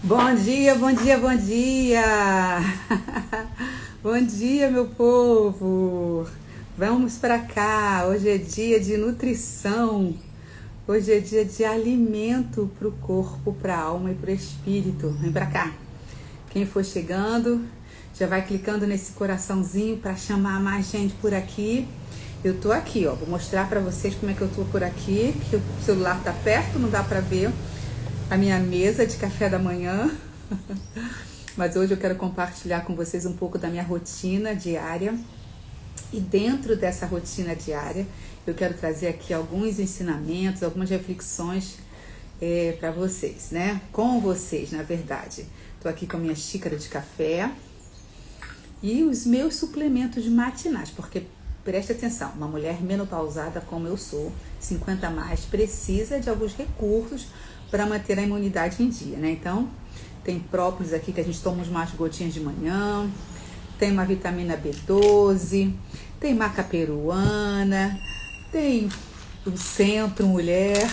Bom dia, bom dia, bom dia! Bom dia, meu povo! Vamos para cá! Hoje é dia de nutrição, hoje é dia de alimento para o corpo, para a alma e para o espírito. Vem para cá! Quem for chegando, já vai clicando nesse coraçãozinho para chamar mais gente por aqui. Eu tô aqui, ó, vou mostrar para vocês como é que eu tô por aqui, que o celular tá perto, não dá para ver a minha mesa de café da manhã, mas hoje eu quero compartilhar com vocês um pouco da minha rotina diária. E dentro dessa rotina diária eu quero trazer aqui alguns ensinamentos, algumas reflexões para vocês, né? Com vocês, na verdade. Tô aqui com a minha xícara de café e os meus suplementos matinais, porque preste atenção, uma mulher menopausada como eu sou, 50 a mais, precisa de alguns recursos para manter a imunidade em dia, né? Então, tem própolis aqui que a gente toma umas gotinhas de manhã, tem uma vitamina B12, tem maca peruana, tem o Centro Mulher,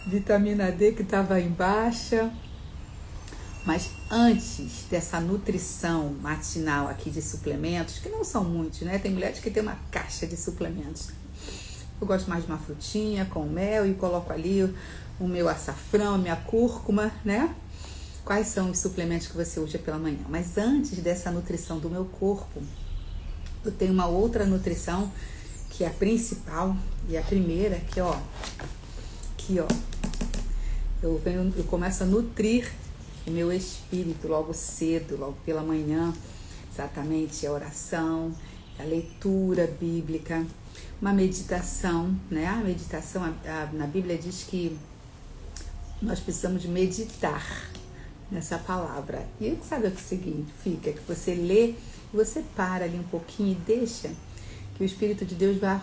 vitamina D que estava em baixa. Mas antes dessa nutrição matinal aqui de suplementos, que não são muitos, né? Tem mulheres que tem uma caixa de suplementos. Eu gosto mais de uma frutinha com mel e coloco ali o meu açafrão, a minha cúrcuma, né? Quais são os suplementos que você usa pela manhã? Mas antes dessa nutrição do meu corpo, eu tenho uma outra nutrição que é a principal e a primeira, que ó, aqui ó, eu começo a nutrir o meu espírito logo cedo, logo pela manhã, exatamente a oração, a leitura bíblica, uma meditação, né? A meditação, na Bíblia diz que nós precisamos de meditar nessa palavra. E sabe o que significa? Que você lê, você para ali um pouquinho e deixa que o Espírito de Deus vá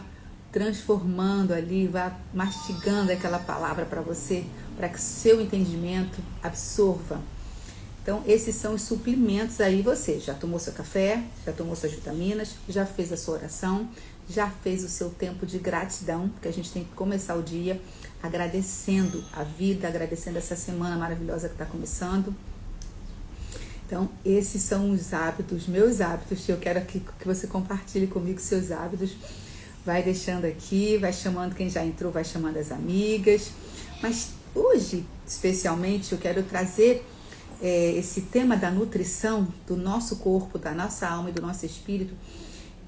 transformando ali, vá mastigando aquela palavra para você, para que seu entendimento absorva. Então, esses são os suplementos aí. Você já tomou seu café, já tomou suas vitaminas, já fez a sua oração, já fez o seu tempo de gratidão, porque a gente tem que começar o dia agradecendo a vida, agradecendo essa semana maravilhosa que está começando. Então, esses são os hábitos, meus hábitos, eu quero que você compartilhe comigo seus hábitos. Vai deixando aqui, vai chamando quem já entrou, vai chamando as amigas. Mas hoje, especialmente, eu quero trazer esse tema da nutrição do nosso corpo, da nossa alma e do nosso espírito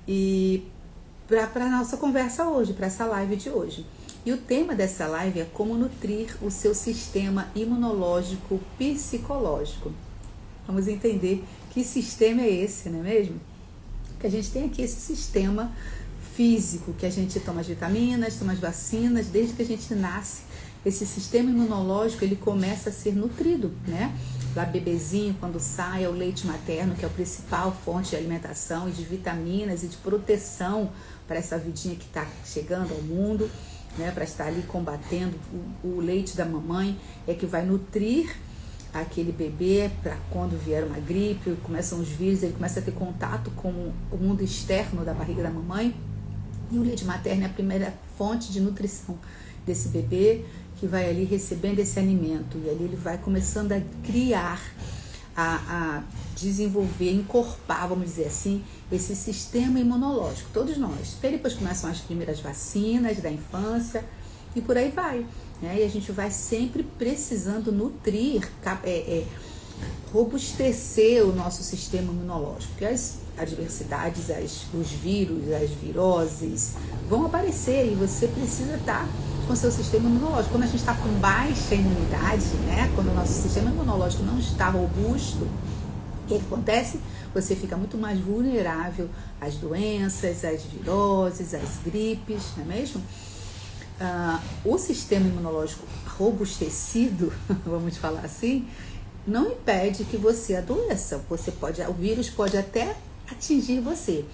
e para a nossa conversa hoje, para essa live de hoje. E o tema dessa live é como nutrir o seu sistema imunológico psicológico. Vamos entender que sistema é esse, não é mesmo? Que a gente tem aqui esse sistema físico, que a gente toma as vitaminas, toma as vacinas, desde que a gente nasce. Esse sistema imunológico, ele começa a ser nutrido, né? Lá bebezinho, quando sai, é o leite materno, que é a principal fonte de alimentação e de vitaminas e de proteção para essa vidinha que está chegando ao mundo, né? Para estar ali combatendo. O leite da mamãe é que vai nutrir aquele bebê para quando vier uma gripe, começam os vírus, ele começa a ter contato com o mundo externo da barriga da mamãe. E o leite materno é a primeira fonte de nutrição desse bebê, que vai ali recebendo esse alimento e ali ele vai começando a criar, a desenvolver, encorpar, vamos dizer assim, esse sistema imunológico, todos nós. E depois começam as primeiras vacinas da infância e por aí vai, né? E a gente vai sempre precisando nutrir, robustecer o nosso sistema imunológico, porque as adversidades, os vírus, as viroses vão aparecer e você precisa estar com seu sistema imunológico. Quando a gente está com baixa imunidade, né? Quando o nosso sistema imunológico não está robusto, o que acontece? Você fica muito mais vulnerável às doenças, às viroses, às gripes, não é mesmo? O sistema imunológico robustecido, vamos falar assim, não impede que você adoeça. O vírus pode até atingir você,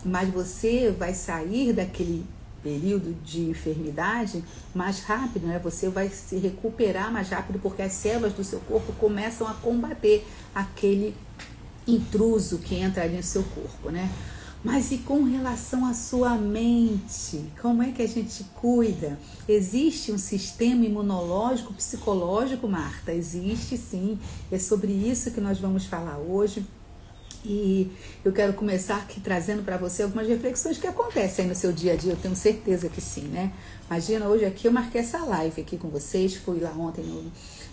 mas você vai sair daquele período de enfermidade mais rápido, né? Você vai se recuperar mais rápido porque as células do seu corpo começam a combater aquele intruso que entra ali no seu corpo, né? Mas e com relação à sua mente? Como é que a gente cuida? Existe um sistema imunológico, psicológico, Marta? Existe sim. É sobre isso que nós vamos falar hoje. E eu quero começar aqui trazendo para você algumas reflexões que acontecem aí no seu dia a dia, eu tenho certeza que sim, né? Imagina, hoje aqui eu marquei essa live aqui com vocês, fui lá ontem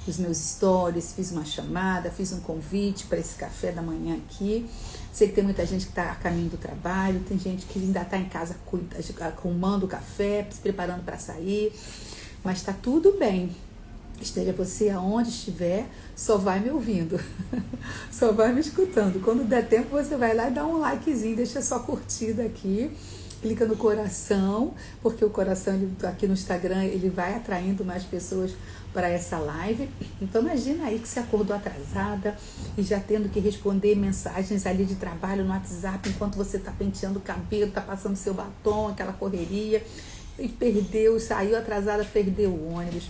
nos meus stories, fiz uma chamada, fiz um convite para esse café da manhã aqui. Sei que tem muita gente que está a caminho do trabalho, tem gente que ainda está em casa arrumando o café, se preparando para sair, mas está tudo bem. Esteja você aonde estiver, só vai me ouvindo, só vai me escutando. Quando der tempo, você vai lá e dá um likezinho, deixa sua curtida aqui, clica no coração, porque o coração aqui no Instagram, ele vai atraindo mais pessoas para essa live. Então imagina aí que você acordou atrasada e já tendo que responder mensagens ali de trabalho no WhatsApp, enquanto você está penteando o cabelo, está passando seu batom, aquela correria, e saiu atrasada, perdeu o ônibus.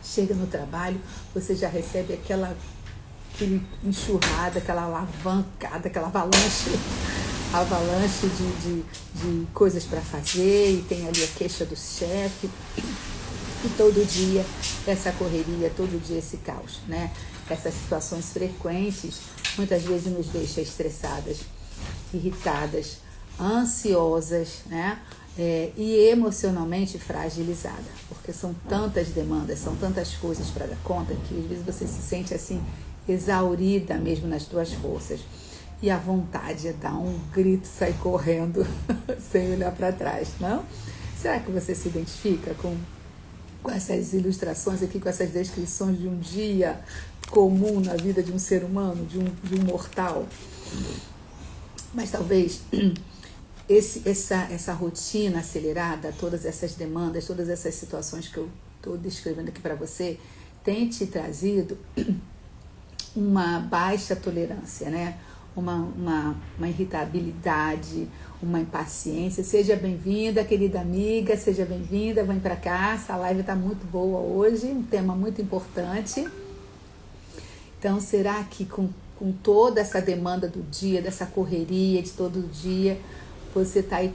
Chega no trabalho, você já recebe aquela enxurrada, aquela alavancada, aquela avalanche de coisas para fazer, e tem ali a queixa do chefe, e todo dia essa correria, todo dia esse caos, né? Essas situações frequentes muitas vezes nos deixam estressadas, irritadas, ansiosas, né? E emocionalmente fragilizada, porque são tantas demandas, são tantas coisas para dar conta, que às vezes você se sente assim, exaurida mesmo nas tuas forças, e a vontade é dar um grito, sair correndo sem olhar para trás, não? Será que você se identifica com essas ilustrações aqui, com essas descrições de um dia comum na vida de um ser humano, de um mortal? Mas talvez essa rotina acelerada, todas essas demandas, todas essas situações que eu estou descrevendo aqui para você, tem te trazido uma baixa tolerância, né? Uma irritabilidade, uma impaciência. Seja bem-vinda, querida amiga, seja bem-vinda, vem para cá, essa live está muito boa hoje, um tema muito importante. Então, será que com toda essa demanda do dia, dessa correria de todo dia, você está aí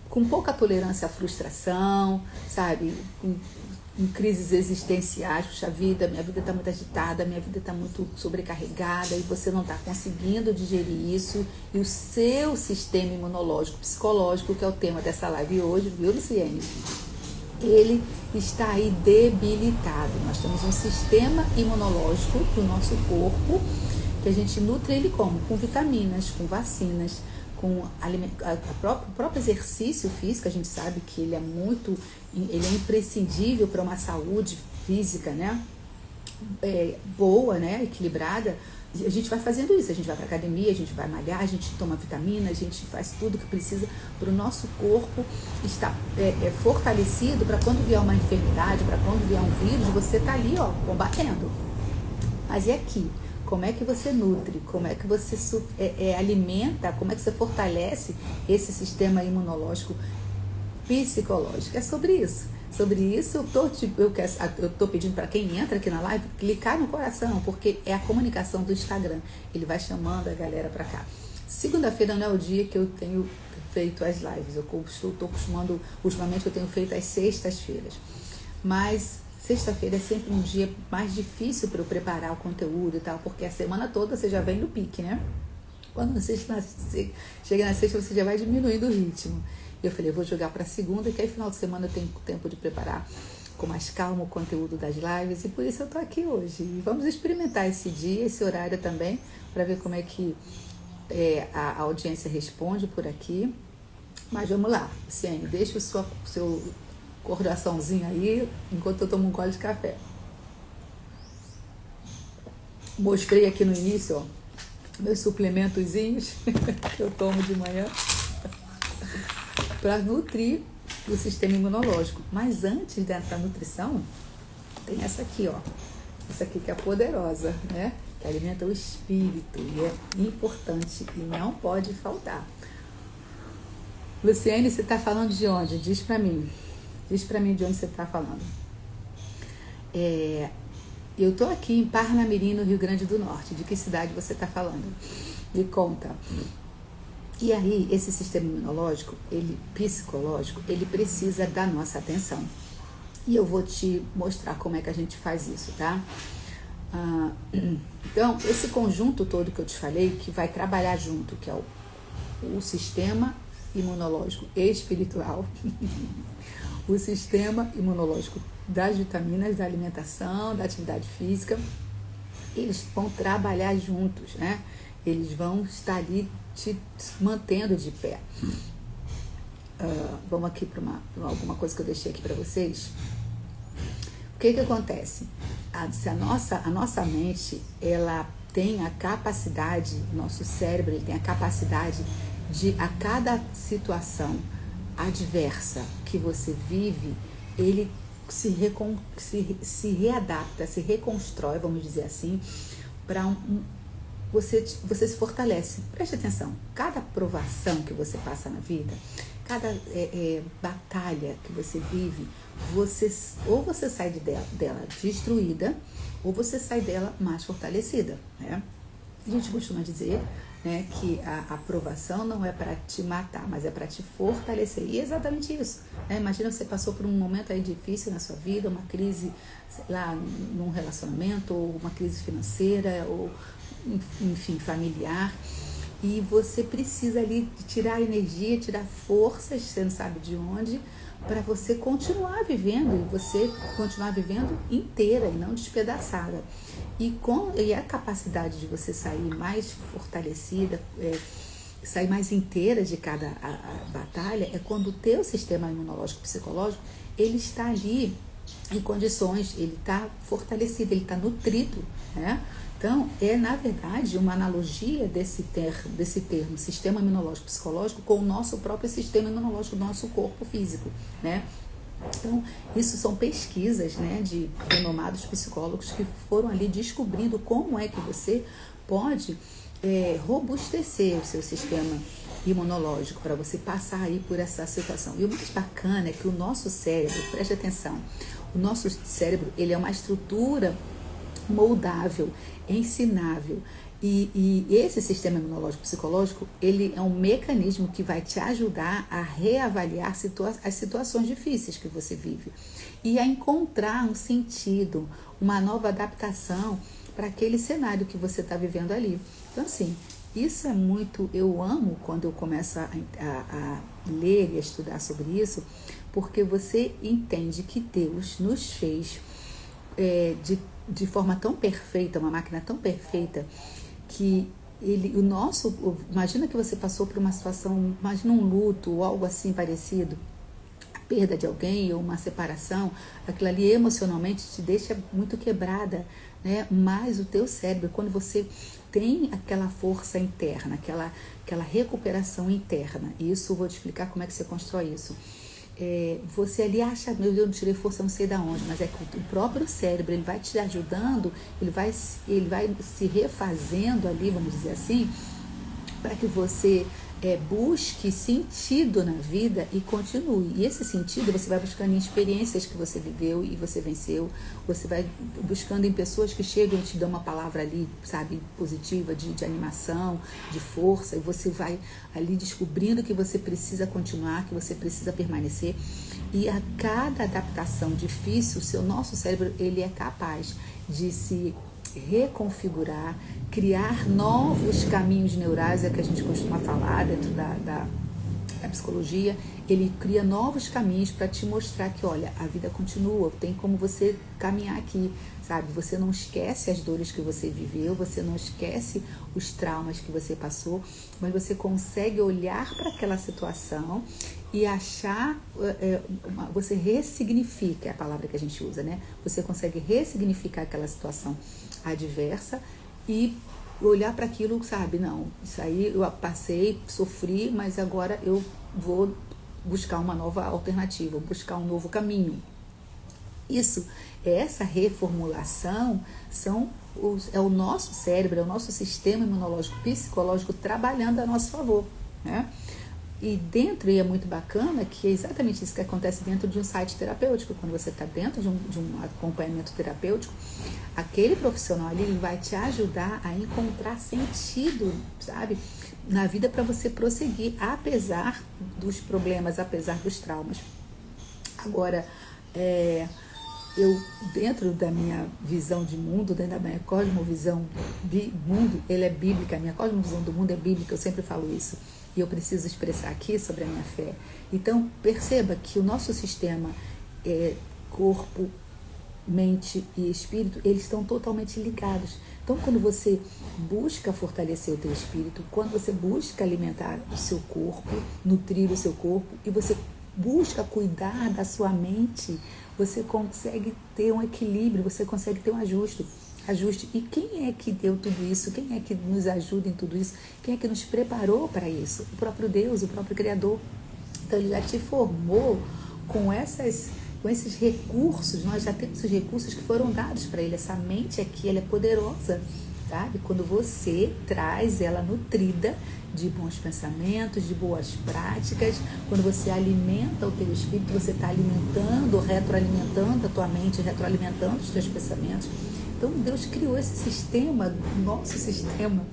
com pouca tolerância à frustração, sabe? Com crises existenciais, puxa vida, minha vida está muito agitada, minha vida está muito sobrecarregada, e você não está conseguindo digerir isso, e o seu sistema imunológico, psicológico, que é o tema dessa live hoje, viu, Luciene? Ele está aí debilitado. Nós temos um sistema imunológico do nosso corpo, que a gente nutre ele como? Com vitaminas, com vacinas, com o próprio exercício físico. A gente sabe que ele é imprescindível para uma saúde física, né? Boa, né? Equilibrada. A gente vai fazendo isso, a gente vai para academia, a gente vai malhar, a gente toma vitamina, a gente faz tudo que precisa para o nosso corpo estar fortalecido, para quando vier uma enfermidade, para quando vier um vírus, você tá ali, ó, combatendo. Mas e aqui? Como é que você nutre? Como é que você alimenta? Como é que você fortalece esse sistema imunológico psicológico? É sobre isso. Sobre isso eu tô pedindo para quem entra aqui na live clicar no coração, porque é a comunicação do Instagram. Ele vai chamando a galera para cá. Segunda-feira não é o dia que eu tenho feito as lives. Estou acostumando, ultimamente eu tenho feito às sextas-feiras. Mas sexta-feira é sempre um dia mais difícil para eu preparar o conteúdo e tal, porque a semana toda você já vem no pique, né? Quando você chega na sexta, você já vai diminuindo o ritmo. E eu falei, eu vou jogar para segunda, que aí final de semana eu tenho tempo de preparar com mais calma o conteúdo das lives, e por isso eu tô aqui hoje. E vamos experimentar esse dia, esse horário também, para ver como é que a audiência responde por aqui. Mas vamos lá, Luciene, deixa o seu coraçãozinho aí, enquanto eu tomo um gole de café. Mostrei aqui no início, ó, meus suplementozinhos que eu tomo de manhã para nutrir o sistema imunológico. Mas antes dessa nutrição, tem essa aqui, ó. Essa aqui que é poderosa, né? Que alimenta o espírito e é importante e não pode faltar. Luciene, você está falando de onde? Diz para mim. Diz para mim de onde você está falando. Eu tô aqui em Parnamirim, no Rio Grande do Norte. De que cidade você está falando? Me conta. E aí, esse sistema imunológico, psicológico, ele precisa da nossa atenção. E eu vou te mostrar como é que a gente faz isso, tá? Então, esse conjunto todo que eu te falei, que vai trabalhar junto, que é o sistema imunológico espiritual, o sistema imunológico das vitaminas, da alimentação, da atividade física, eles vão trabalhar juntos, né? Eles vão estar ali te mantendo de pé. Vamos aqui para alguma coisa que eu deixei aqui para vocês. O que acontece? A nossa mente, ela tem a capacidade, nosso cérebro ele tem a capacidade de, a cada situação adversa que você vive, ele se readapta, se reconstrói, vamos dizer assim, para você se fortalece. Preste atenção, cada provação que você passa na vida, cada batalha que você vive, ou você sai dela destruída, ou você sai dela mais fortalecida, né? A gente costuma dizer, né, que a aprovação não é para te matar, mas é para te fortalecer. E é exatamente isso, né? Imagina você passou por um momento aí difícil na sua vida, uma crise, sei lá, num relacionamento, ou uma crise financeira, ou enfim, familiar, e você precisa ali tirar energia, tirar forças, você não sabe de onde, para você continuar vivendo, e você continuar vivendo inteira e não despedaçada. E a capacidade de você sair mais fortalecida, sair mais inteira de cada batalha, é quando o teu sistema imunológico psicológico, ele está ali em condições, ele está fortalecido, ele está nutrido, né? Então, na verdade, uma analogia desse termo, sistema imunológico psicológico, com o nosso próprio sistema imunológico do nosso corpo físico, né? Então, isso são pesquisas, né, de renomados psicólogos que foram ali descobrindo como é que você pode robustecer o seu sistema imunológico para você passar aí por essa situação. E o mais bacana é que o nosso cérebro, preste atenção, o nosso cérebro, ele é uma estrutura moldável, ensinável, e esse sistema imunológico psicológico, ele é um mecanismo que vai te ajudar a reavaliar as situações difíceis que você vive e a encontrar um sentido, uma nova adaptação para aquele cenário que você está vivendo ali. Então, assim, isso é muito, eu amo quando eu começo a ler e a estudar sobre isso, porque você entende que Deus nos fez de forma tão perfeita, uma máquina tão perfeita, que imagina que você passou por uma situação, imagina um luto ou algo assim parecido, a perda de alguém ou uma separação, aquilo ali emocionalmente te deixa muito quebrada, né? Mas o teu cérebro, quando você tem aquela força interna, aquela recuperação interna, e isso eu vou te explicar como é que você constrói isso. Você ali acha, meu Deus, eu não tirei força, não sei de onde, mas é que o próprio cérebro, ele vai te ajudando, ele vai se refazendo ali, vamos dizer assim, para que você busque sentido na vida e continue. E esse sentido você vai buscando em experiências que você viveu e você venceu, você vai buscando em pessoas que chegam e te dão uma palavra ali, sabe, positiva, de animação, de força, e você vai ali descobrindo que você precisa continuar, que você precisa permanecer. E a cada adaptação difícil, nosso cérebro, ele é capaz de se reconfigurar, criar novos caminhos neurais, é que a gente costuma falar dentro da psicologia. Ele cria novos caminhos para te mostrar que, olha, a vida continua, tem como você caminhar aqui, sabe? Você não esquece as dores que você viveu, você não esquece os traumas que você passou, mas você consegue olhar para aquela situação e achar, você ressignifica, é a palavra que a gente usa, né? Você consegue ressignificar aquela situação adversa e olhar para aquilo, sabe? Não, isso aí eu passei, sofri, mas agora eu vou buscar uma nova alternativa, buscar um novo caminho. Essa reformulação é o nosso cérebro, é o nosso sistema imunológico psicológico trabalhando a nosso favor, né? E é muito bacana que é exatamente isso que acontece dentro de um site terapêutico. Quando você está dentro de um acompanhamento terapêutico, aquele profissional ali, ele vai te ajudar a encontrar sentido, sabe, na vida, para você prosseguir, apesar dos problemas, apesar dos traumas. Agora, eu, dentro da minha visão de mundo, dentro da minha cosmovisão, mundo, ele é bíblica, a minha cosmovisão do mundo é bíblica, eu sempre falo isso, e eu preciso expressar aqui sobre a minha fé. Então, perceba que o nosso sistema, corpo, mente e espírito, eles estão totalmente ligados. Então, quando você busca fortalecer o teu espírito, quando você busca alimentar o seu corpo, nutrir o seu corpo, e você busca cuidar da sua mente, você consegue ter um equilíbrio, você consegue ter um ajuste. E quem é que deu tudo isso? Quem é que nos ajuda em tudo isso? Quem é que nos preparou para isso? O próprio Deus, o próprio Criador. Então, ele já te formou com esses recursos. Nós já temos os recursos que foram dados para ele. Essa mente aqui, ela é poderosa, sabe? Quando você traz ela nutrida de bons pensamentos, de boas práticas, quando você alimenta o teu espírito, você está alimentando, retroalimentando a tua mente, retroalimentando os teus pensamentos. Então, Deus criou esse sistema, nosso sistema,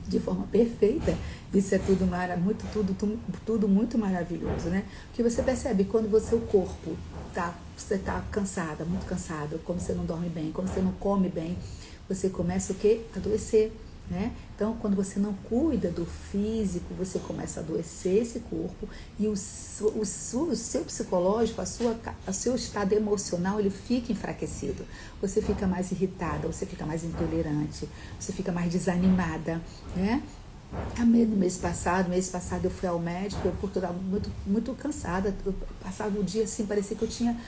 de forma perfeita. Isso é tudo muito maravilhoso, né? Porque você percebe quando você, o corpo, você está cansada, muito cansado, quando você não dorme bem, quando você não come bem, você começa o quê? A adoecer, né? Então, quando você não cuida do físico, você começa a adoecer esse corpo, e o seu psicológico, o seu estado emocional, ele fica enfraquecido. Você fica mais irritada, você fica mais intolerante, você fica mais desanimada, né? No mês passado eu fui ao médico porque eu estava muito, muito cansada. Eu passava o dia assim, parecia que eu tinha,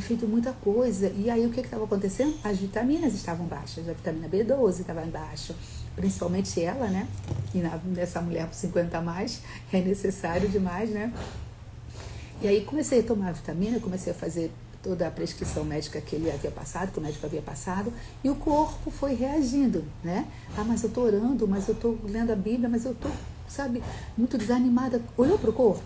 feito muita coisa. E aí o que estava acontecendo? As vitaminas estavam baixas, a vitamina B12 estava baixa, principalmente ela, né? E nessa mulher com 50 a mais é necessário demais, né? E aí comecei a tomar vitamina, comecei a fazer toda a prescrição médica que ele havia passado, que o médico havia passado, e o corpo foi reagindo, né? Mas eu tô orando, mas eu tô lendo a Bíblia, mas eu tô, muito desanimada. Olhou pro corpo?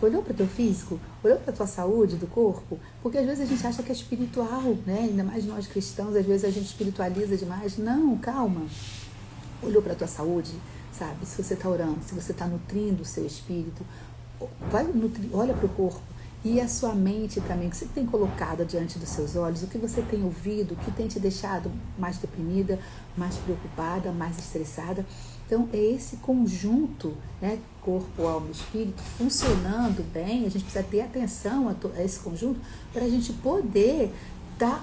Olhou pro teu físico? Olhou pra tua saúde do corpo? Porque às vezes a gente acha que é espiritual, né? Ainda mais nós cristãos, às vezes a gente espiritualiza demais. Não, calma. Olhou pra tua saúde, Se você tá orando, se você tá nutrindo o seu espírito, olha pro corpo. E a sua mente também, o que você tem colocado diante dos seus olhos, o que você tem ouvido, o que tem te deixado mais deprimida, mais preocupada, mais estressada. Então, é esse conjunto, né, corpo, alma e espírito, funcionando bem. A gente precisa ter atenção a esse conjunto para a gente poder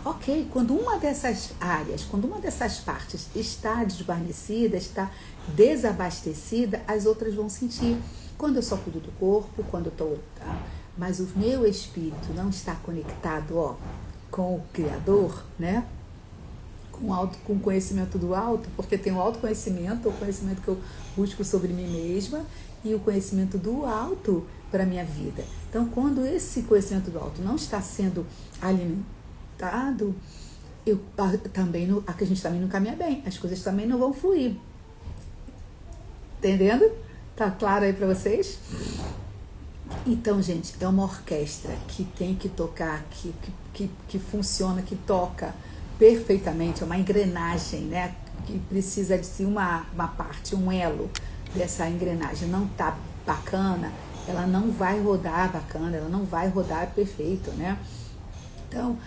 ok. Quando uma dessas áreas, quando uma dessas partes está desguarnecida, está desabastecida, as outras vão sentir. Quando eu só cuido do corpo, quando eu estou... mas o meu espírito não está conectado com o Criador, né? Com o conhecimento do alto, porque tem o autoconhecimento, o conhecimento que eu busco sobre mim mesma, e o conhecimento do alto para a minha vida. Então, quando esse conhecimento do alto não está sendo alimentado, a gente também não caminha bem, as coisas também não vão fluir. Entendendo? Tá claro aí para vocês? Então, gente, é uma orquestra que tem que tocar, que funciona, que toca perfeitamente, é uma engrenagem, né? Que precisa de uma parte, um elo dessa engrenagem. Não tá bacana, ela não vai rodar bacana, ela não vai rodar perfeito, né? Então,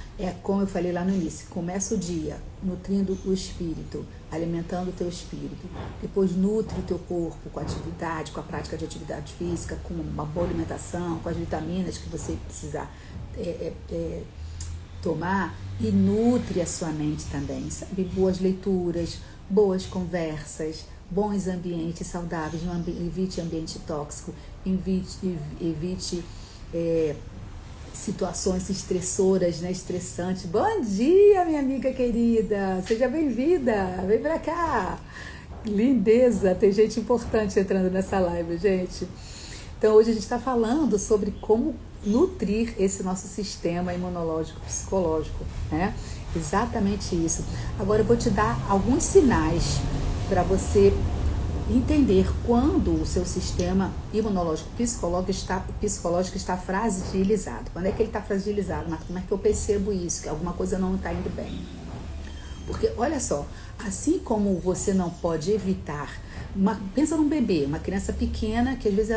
como eu falei lá no início, começa o dia nutrindo o espírito, alimentando o teu espírito, depois nutre o teu corpo com atividade, com a prática de atividade física, com uma boa alimentação, com as vitaminas que você precisa tomar, e nutre a sua mente também, boas leituras, boas conversas, bons ambientes saudáveis, evite ambiente tóxico, evite situações estressoras, né? Estressantes. Bom dia, minha amiga querida, seja bem-vinda, vem pra cá. Lindeza, tem gente importante entrando nessa live, gente. Então, hoje a gente está falando sobre como nutrir esse nosso sistema imunológico psicológico, né? Exatamente isso. Agora eu vou te dar alguns sinais para você entender quando o seu sistema imunológico psicológico está fragilizado. Quando é que ele está fragilizado? Mas como é que eu percebo isso? Que alguma coisa não está indo bem. Porque, olha só, assim como você não pode evitar, pensa num bebê, uma criança pequena, que às vezes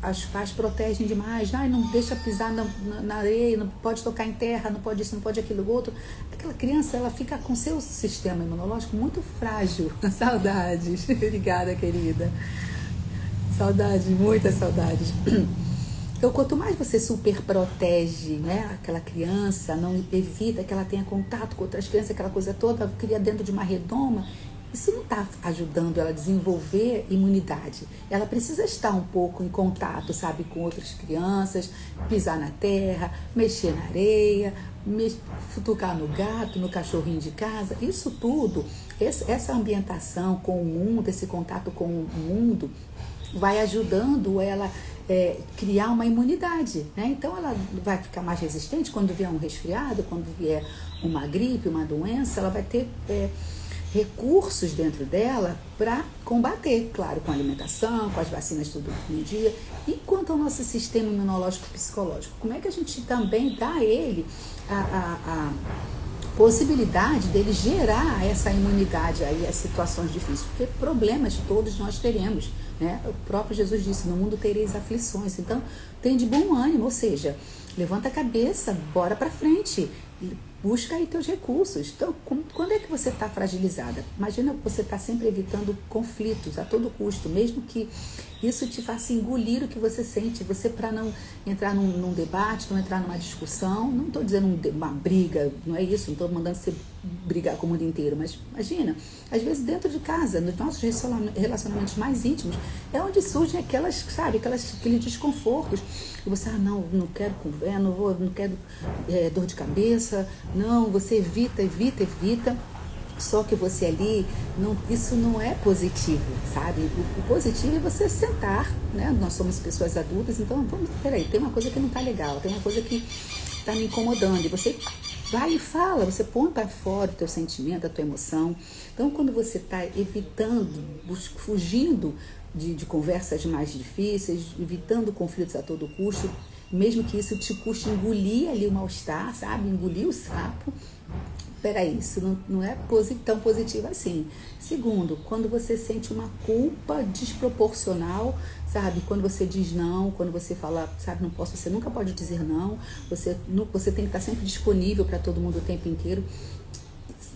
os pais protegem demais, não deixa pisar na areia, não pode tocar em terra, não pode isso, não pode aquilo, outro. Aquela criança, ela fica com seu sistema imunológico muito frágil. Saudades. Obrigada, querida. Saudades, muitas saudades. Então, quanto mais você super protege, né, aquela criança, não evita que ela tenha contato com outras crianças, aquela coisa toda, cria dentro de uma redoma, isso não está ajudando ela a desenvolver imunidade. Ela precisa estar um pouco em contato, sabe, com outras crianças, pisar na terra, mexer na areia, futucar no gato, no cachorrinho de casa. Isso tudo, essa ambientação com o mundo, esse contato com o mundo, vai ajudando ela criar uma imunidade, né? Então ela vai ficar mais resistente quando vier um resfriado, quando vier uma gripe, uma doença, ela vai ter recursos dentro dela para combater, claro, com a alimentação, com as vacinas tudo no dia. E quanto ao nosso sistema imunológico psicológico, como é que a gente também dá a ele a possibilidade dele gerar essa imunidade aí às situações difíceis? Porque problemas todos nós teremos, né? O próprio Jesus disse, no mundo tereis aflições. Então, tem de bom ânimo, ou seja, levanta a cabeça, bora pra frente, busca aí teus recursos. Então, quando é que você está fragilizada? Imagina que você está sempre evitando conflitos a todo custo, mesmo que isso te faça engolir o que você sente. Você, para não entrar num debate, não entrar numa discussão, não estou dizendo uma briga, não é isso, não estou mandando você brigar com o mundo inteiro, mas imagina, às vezes dentro de casa, nos nossos relacionamentos mais íntimos, é onde surgem aqueles desconfortos. E você, não quero conversa, não quero dor de cabeça, não, você evita. Só que você ali, isso não é positivo, sabe? O positivo é você sentar, né? Nós somos pessoas adultas, então peraí, tem uma coisa que não tá legal, tem uma coisa que tá me incomodando. E você vai e fala, você põe para fora o teu sentimento, a tua emoção. Então, quando você está evitando, fugindo de conversas mais difíceis, evitando conflitos a todo custo, mesmo que isso te custe engolir ali o mal-estar, sabe? Engolir o sapo. Peraí, isso não é tão positivo assim. Segundo, quando você sente uma culpa desproporcional, sabe? Quando você diz não, quando você fala, sabe, não posso, você nunca pode dizer não, você tem que estar sempre disponível para todo mundo o tempo inteiro.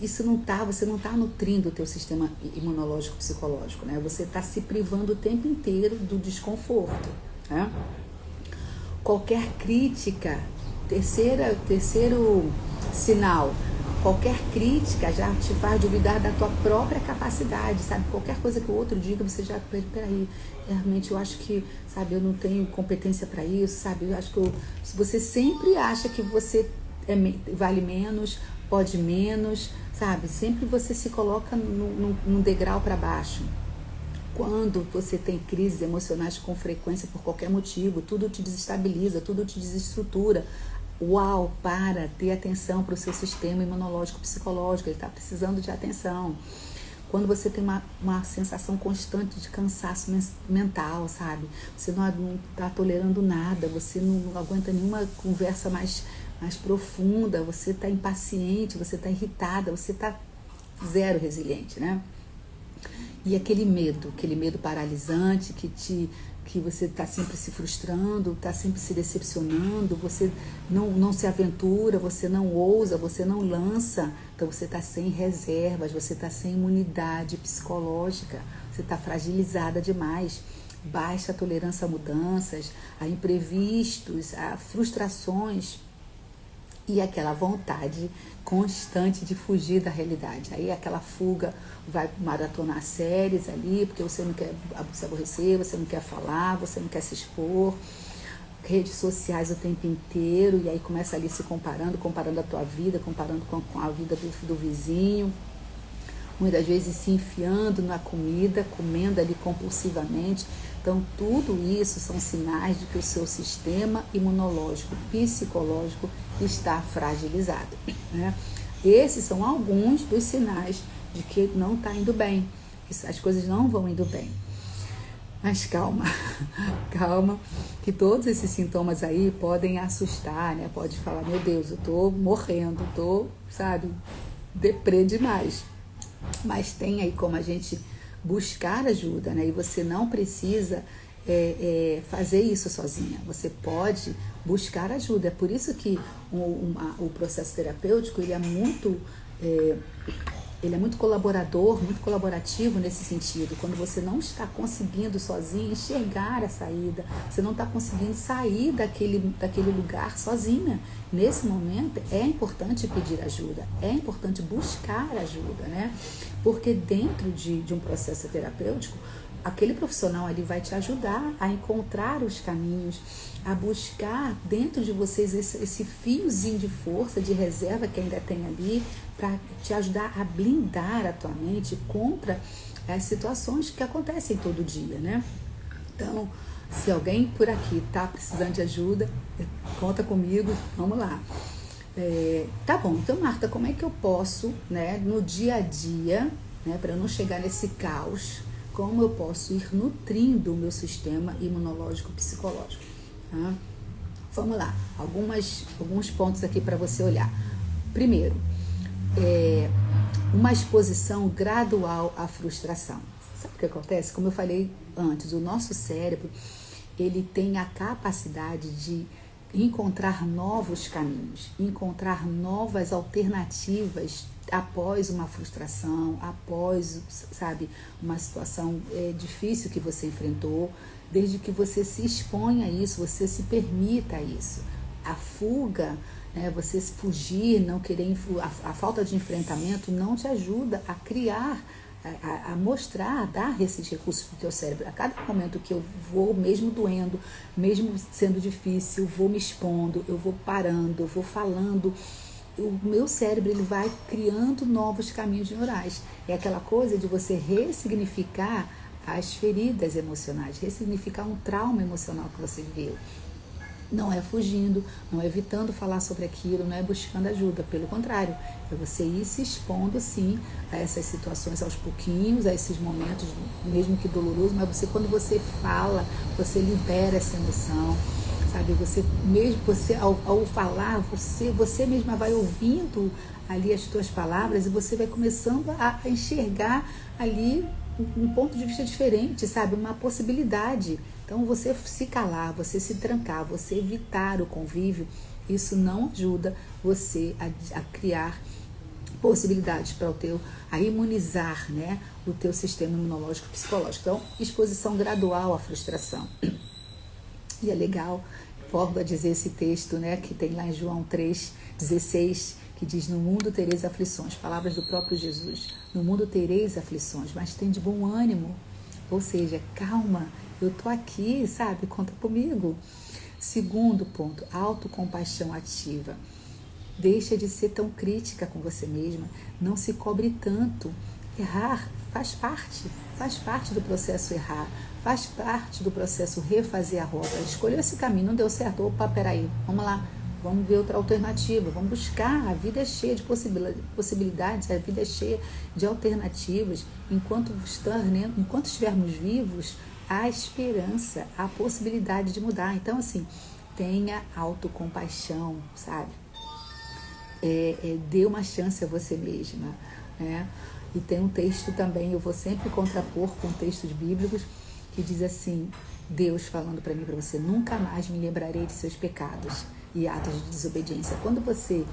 Você não está nutrindo o teu sistema imunológico psicológico, né? Você está se privando o tempo inteiro do desconforto, né? Qualquer crítica, terceiro sinal, qualquer crítica já te faz duvidar da tua própria capacidade, sabe? Qualquer coisa que o outro diga, você já, peraí, realmente eu acho que, sabe, eu não tenho competência para isso, sabe? Eu acho que você sempre acha que você vale menos, pode menos, sabe? Sempre você se coloca num degrau para baixo. Quando você tem crises emocionais com frequência por qualquer motivo, tudo te desestabiliza, tudo te desestrutura. Uau, ter atenção para o seu sistema imunológico psicológico, ele está precisando de atenção. Quando você tem uma sensação constante de cansaço mental, sabe? Você não está tolerando nada, você não aguenta nenhuma conversa mais profunda, você está impaciente, você está irritada, você está zero resiliente, né? E aquele medo paralisante que você está sempre se frustrando, está sempre se decepcionando, você não se aventura, você não ousa, você não lança, então você está sem reservas, você está sem imunidade psicológica, você está fragilizada demais, baixa tolerância a mudanças, a imprevistos, a frustrações e aquela vontade constante de fugir da realidade. Aí aquela fuga, vai maratonar séries ali, porque você não quer se aborrecer, você não quer falar, você não quer se expor, redes sociais o tempo inteiro, e aí começa ali se comparando a tua vida, comparando com a vida do vizinho, muitas vezes se enfiando na comida, comendo ali compulsivamente. Então, tudo isso são sinais de que o seu sistema imunológico, psicológico está fragilizado, né? Esses são alguns dos sinais de que não está indo bem, que as coisas não vão indo bem. Mas calma, que todos esses sintomas aí podem assustar, né? Pode falar, meu Deus, eu tô morrendo, sabe, deprê demais. Mas tem aí como a gente buscar ajuda, né? E você não precisa fazer isso sozinha. Você pode buscar ajuda. É por isso que o processo terapêutico ele é muito colaborador, muito colaborativo nesse sentido. Quando você não está conseguindo sozinho enxergar a saída, você não está conseguindo sair daquele lugar sozinha. Nesse momento é importante pedir ajuda, é importante buscar ajuda, né? Porque dentro de um processo terapêutico, aquele profissional ali vai te ajudar a encontrar os caminhos, a buscar dentro de vocês esse fiozinho de força, de reserva que ainda tem ali, para te ajudar a blindar a tua mente contra as situações que acontecem todo dia, né? Então, se alguém por aqui está precisando de ajuda, conta comigo, vamos lá. Tá bom, então Marta, como é que eu posso, né, no dia a dia, né, para eu não chegar nesse caos, como eu posso ir nutrindo o meu sistema imunológico psicológico? Tá? Vamos lá, alguns pontos aqui para você olhar. Primeiro, uma exposição gradual à frustração. Sabe o que acontece? Como eu falei antes, o nosso cérebro, ele tem a capacidade de encontrar novos caminhos, encontrar novas alternativas após uma frustração, após, sabe, uma situação difícil que você enfrentou, desde que você se exponha a isso, você se permita isso. A fuga, você fugir, não querer, a falta de enfrentamento não te ajuda a criar, a mostrar, a dar esses recursos para o teu cérebro. A cada momento que eu vou, mesmo doendo, mesmo sendo difícil, eu vou me expondo, eu vou parando, eu vou falando, o meu cérebro ele vai criando novos caminhos neurais. É aquela coisa de você ressignificar as feridas emocionais, ressignificar um trauma emocional que você viveu. Não é fugindo, não é evitando falar sobre aquilo, não é buscando ajuda. Pelo contrário, é você ir se expondo, sim, a essas situações aos pouquinhos, a esses momentos, mesmo que dolorosos, mas quando você fala, você libera essa emoção, sabe? Você ao falar, você mesma vai ouvindo ali as tuas palavras e você vai começando a enxergar ali um ponto de vista diferente, sabe? Uma possibilidade. Então, você se calar, você se trancar, você evitar o convívio, isso não ajuda você a criar possibilidades para a imunizar, né, o teu sistema imunológico e psicológico. Então, exposição gradual à frustração. E é legal, volto a dizer esse texto, né, que tem lá em João 3,16, que diz: no mundo tereis aflições, palavras do próprio Jesus. No mundo tereis aflições, mas tem de bom ânimo. Ou seja, calma, eu tô aqui, sabe? Conta comigo. Segundo ponto, autocompaixão ativa. Deixa de ser tão crítica com você mesma. Não se cobre tanto. Errar faz parte do processo errar. Faz parte do processo refazer a rota. Escolheu esse caminho, não deu certo. Opa, peraí, vamos lá. Vamos ver outra alternativa, vamos buscar. A vida é cheia de possibilidades, a vida é cheia de alternativas. Enquanto estivermos vivos, há esperança, há possibilidade de mudar. Então, assim, tenha autocompaixão, sabe? Dê uma chance a você mesma, né? E tem um texto também, eu vou sempre contrapor com textos bíblicos, que diz assim: Deus falando para mim, para você: nunca mais me lembrarei de seus pecados e atos de desobediência. Quando você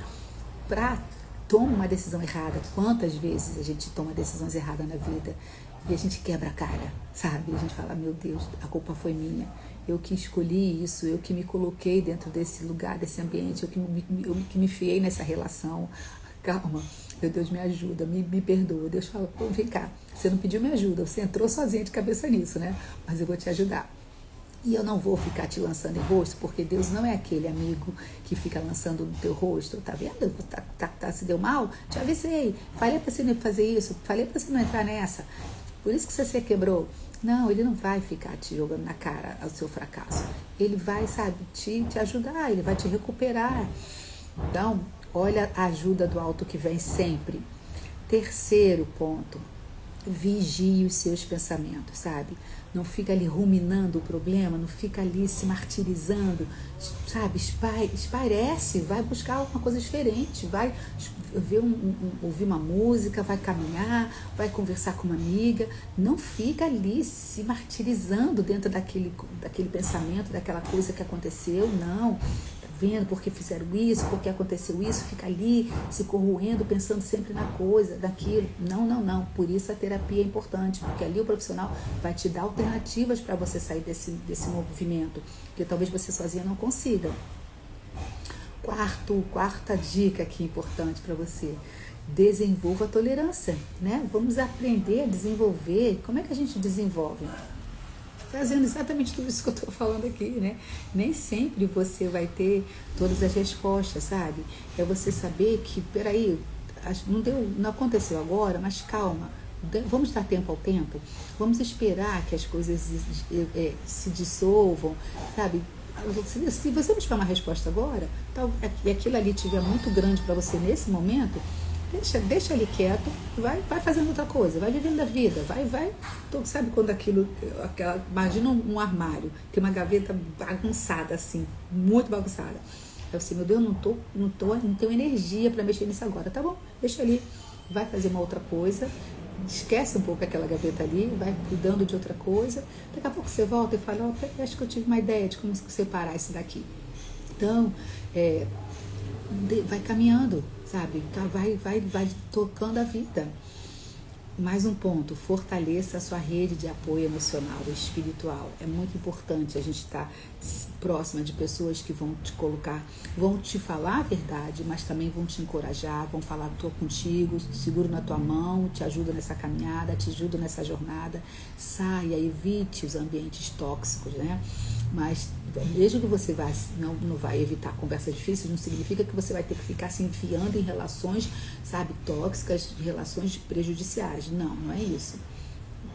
toma uma decisão errada, quantas vezes a gente toma decisões erradas na vida e a gente quebra a cara, sabe? A gente fala: meu Deus, a culpa foi minha, eu que escolhi isso, eu que me coloquei dentro desse lugar, desse ambiente, eu que me enfiei nessa relação. Calma, meu Deus, me ajuda, me perdoa. Deus fala: pô, vem cá, você não pediu minha ajuda, você entrou sozinha de cabeça nisso, né? Mas eu vou te ajudar. E eu não vou ficar te lançando em rosto, porque Deus não é aquele amigo que fica lançando no teu rosto. Tá vendo? Se deu mal? Te avisei. Falei pra você não fazer isso. Falei pra você não entrar nessa. Por isso que você se quebrou. Não, ele não vai ficar te jogando na cara o seu fracasso. Ele vai, sabe, te ajudar. Ele vai te recuperar. Então, olha a ajuda do alto que vem sempre. Terceiro ponto. Vigie os seus pensamentos, sabe? Não fica ali ruminando o problema, não fica ali se martirizando, sabe? Espairece, vai buscar alguma coisa diferente, vai ver ouvir uma música, vai caminhar, vai conversar com uma amiga. Não fica ali se martirizando dentro daquele pensamento, daquela coisa que aconteceu, não. Vendo porque fizeram isso, porque aconteceu isso, fica ali se corroendo, pensando sempre na coisa, daquilo. Não. Por isso a terapia é importante, porque ali o profissional vai te dar alternativas para você sair desse movimento, que talvez você sozinha não consiga. Quarta dica aqui importante para você: desenvolva a tolerância, né? Vamos aprender a desenvolver. Como é que a gente desenvolve? Fazendo exatamente tudo isso que eu estou falando aqui, né? Nem sempre você vai ter todas as respostas, sabe? É você saber que, peraí, não aconteceu agora, mas calma, vamos dar tempo ao tempo, vamos esperar que as coisas se dissolvam, sabe? Se você não tiver uma resposta agora, e aquilo ali estiver muito grande para você nesse momento, deixa ele quieto, vai fazendo outra coisa, vai vivendo a vida, vai. Sabe quando imagina um armário, tem uma gaveta bagunçada assim, muito bagunçada. Eu assim, meu Deus, não tenho energia para mexer nisso agora. Tá bom, deixa ali, vai fazer uma outra coisa, esquece um pouco aquela gaveta ali, vai cuidando de outra coisa. Daqui a pouco você volta e fala, acho que eu tive uma ideia de como separar isso daqui. Então, vai caminhando, sabe? Vai tocando a vida. Mais um ponto: fortaleça a sua rede de apoio emocional e espiritual. É muito importante a gente estar próxima de pessoas que vão te colocar, vão te falar a verdade, mas também vão te encorajar, vão falar, estou contigo, seguro na tua mão, te ajudo nessa caminhada, te ajudo nessa jornada. Saia, evite os ambientes tóxicos, né? Mas mesmo que você não vai evitar conversas difíceis, não significa que você vai ter que ficar se enfiando em relações, sabe, tóxicas, relações prejudiciais. Não é isso.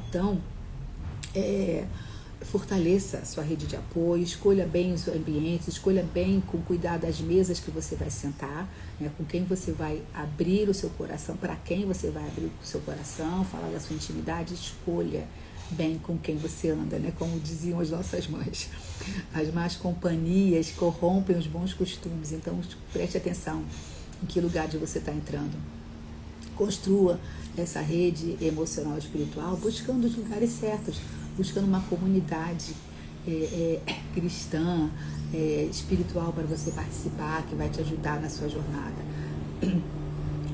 Então, fortaleça a sua rede de apoio, escolha bem os ambientes, escolha bem, com cuidado, as mesas que você vai sentar, né, com quem você vai abrir o seu coração, para quem você vai abrir o seu coração, falar da sua intimidade. Escolha bem com quem você anda, né? Como diziam as nossas mães. As más companhias corrompem os bons costumes. Então, preste atenção em que lugar de você está entrando. Construa essa rede emocional e espiritual buscando os lugares certos, buscando uma comunidade cristã, espiritual para você participar, que vai te ajudar na sua jornada.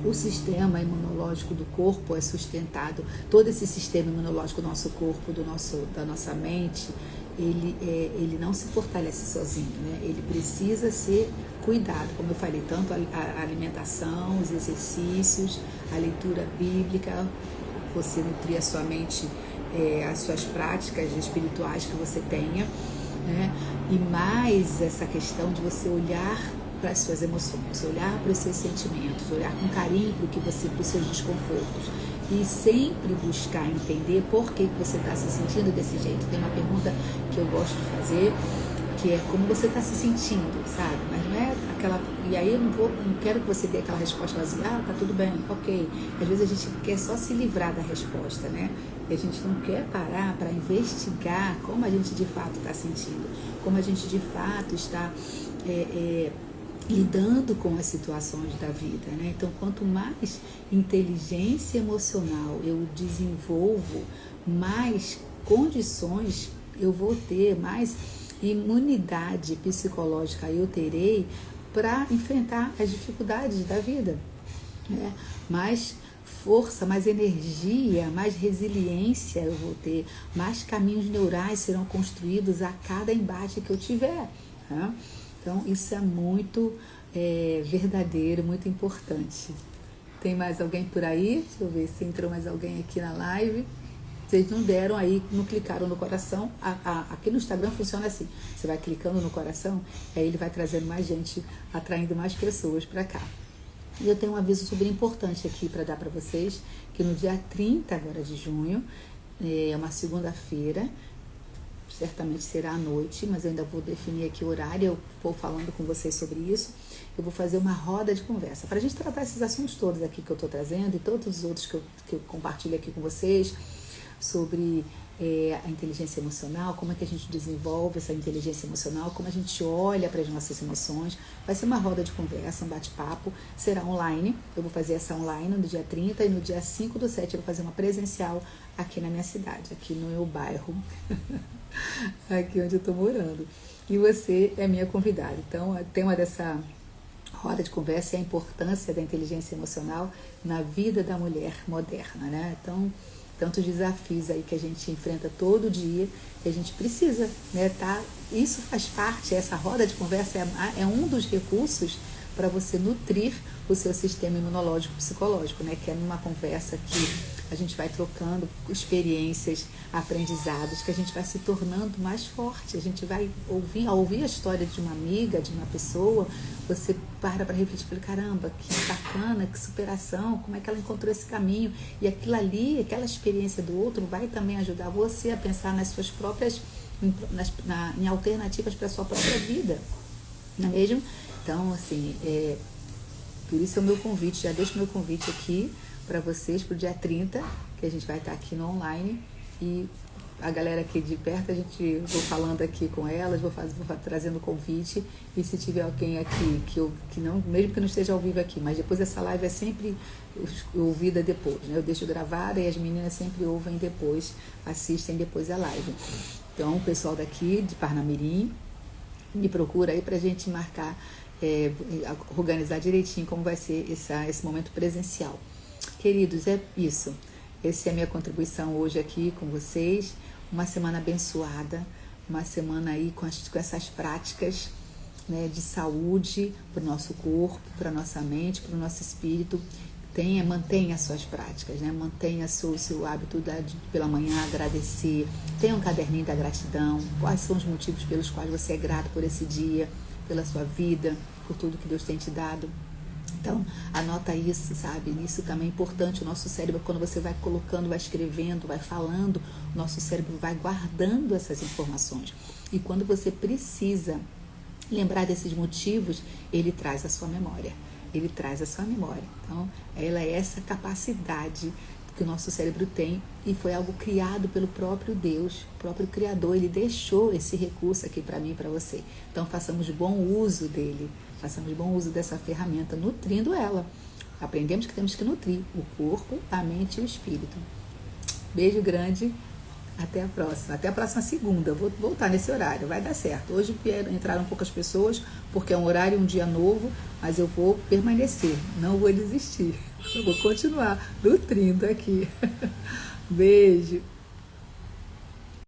O sistema imunológico do corpo é sustentado, todo esse sistema imunológico do nosso corpo, da nossa mente, ele não se fortalece sozinho, né? Ele precisa ser cuidado, como eu falei, tanto a alimentação, os exercícios, a leitura bíblica, você nutrir a sua mente, as suas práticas espirituais que você tenha, né? E mais essa questão de você olhar para as suas emoções, olhar para os seus sentimentos, olhar com carinho para os seus desconfortos e sempre buscar entender por que você está se sentindo desse jeito. Tem uma pergunta que eu gosto de fazer, que é como você está se sentindo, sabe? Mas não é aquela... E aí eu não quero que você dê aquela resposta assim, tá tudo bem, ok. Às vezes a gente quer só se livrar da resposta, né? E a gente não quer parar para investigar como a gente de fato está sentindo, como a gente de fato está lidando com as situações da vida, né? Então, quanto mais inteligência emocional eu desenvolvo, mais condições eu vou ter, mais imunidade psicológica eu terei para enfrentar as dificuldades da vida, né? Mais força, mais energia, mais resiliência eu vou ter, mais caminhos neurais serão construídos a cada embate que eu tiver, né? Então, isso é muito verdadeiro, muito importante. Tem mais alguém por aí? Deixa eu ver se entrou mais alguém aqui na live. Vocês não deram aí, não clicaram no coração. Aqui no Instagram funciona assim. Você vai clicando no coração, aí ele vai trazendo mais gente, atraindo mais pessoas para cá. E eu tenho um aviso super importante aqui para dar para vocês, que no dia 30 agora de junho, é uma segunda-feira, certamente será à noite, mas eu ainda vou definir aqui o horário, eu vou falando com vocês sobre isso. Eu vou fazer uma roda de conversa para a gente tratar esses assuntos todos aqui que eu estou trazendo e todos os outros que eu compartilho aqui com vocês, sobre a inteligência emocional, como é que a gente desenvolve essa inteligência emocional, como a gente olha para as nossas emoções. Vai ser uma roda de conversa, um bate-papo, será online. Eu vou fazer essa online no dia 30 e no dia 5/7 eu vou fazer uma presencial aqui na minha cidade, aqui no meu bairro, aqui onde eu estou morando. E você é minha convidada. Então, o tema dessa roda de conversa é a importância da inteligência emocional na vida da mulher moderna, né? Então, tantos desafios aí que a gente enfrenta todo dia, que a gente precisa, né, tá? Isso faz parte, essa roda de conversa é um dos recursos para você nutrir o seu sistema imunológico psicológico, né? Que é numa conversa que a gente vai trocando experiências, aprendizados, que a gente vai se tornando mais forte. A gente vai ao ouvir a história de uma amiga, de uma pessoa, você para refletir, fala, caramba, que bacana, que superação, como é que ela encontrou esse caminho? E aquilo ali, aquela experiência do outro vai também ajudar você a pensar nas suas próprias, em alternativas para a sua própria vida, não é mesmo? Então, assim, por isso é o meu convite, já deixo o meu convite aqui para vocês para o dia 30, que a gente vai estar aqui no online, e a galera aqui de perto, vou falando aqui com elas, vou trazendo o convite, e se tiver alguém aqui que não, mesmo que não esteja ao vivo aqui, mas depois essa live é sempre ouvida depois, né? Eu deixo gravada e as meninas sempre ouvem depois, assistem depois a live. Então, o pessoal daqui de Parnamirim me procura aí pra gente marcar, organizar direitinho como vai ser esse momento presencial. Queridos, é isso. Essa é a minha contribuição hoje aqui com vocês. Uma semana abençoada, uma semana aí com essas práticas, né, de saúde para o nosso corpo, para a nossa mente, para o nosso espírito. Mantenha as suas práticas, né? Mantenha o seu hábito de pela manhã agradecer. Tenha um caderninho da gratidão. Quais são os motivos pelos quais você é grato por esse dia, pela sua vida, por tudo que Deus tem te dado. Então, anota isso, sabe? Isso também é importante. O nosso cérebro, quando você vai colocando, vai escrevendo, vai falando, o nosso cérebro vai guardando essas informações. E quando você precisa lembrar desses motivos, ele traz a sua memória. Ele traz a sua memória. Então, ela é essa capacidade que o nosso cérebro tem, e foi algo criado pelo próprio Deus, o próprio Criador. Ele deixou esse recurso aqui para mim e para você. Então, façamos bom uso dele, façamos bom uso dessa ferramenta, nutrindo ela. Aprendemos que temos que nutrir o corpo, a mente e o espírito. Beijo grande. Até a próxima segunda. Vou voltar nesse horário, vai dar certo. Hoje entraram poucas pessoas, porque é um horário, um dia novo, mas eu vou permanecer, não vou desistir. Eu vou continuar nutrindo aqui. Beijo.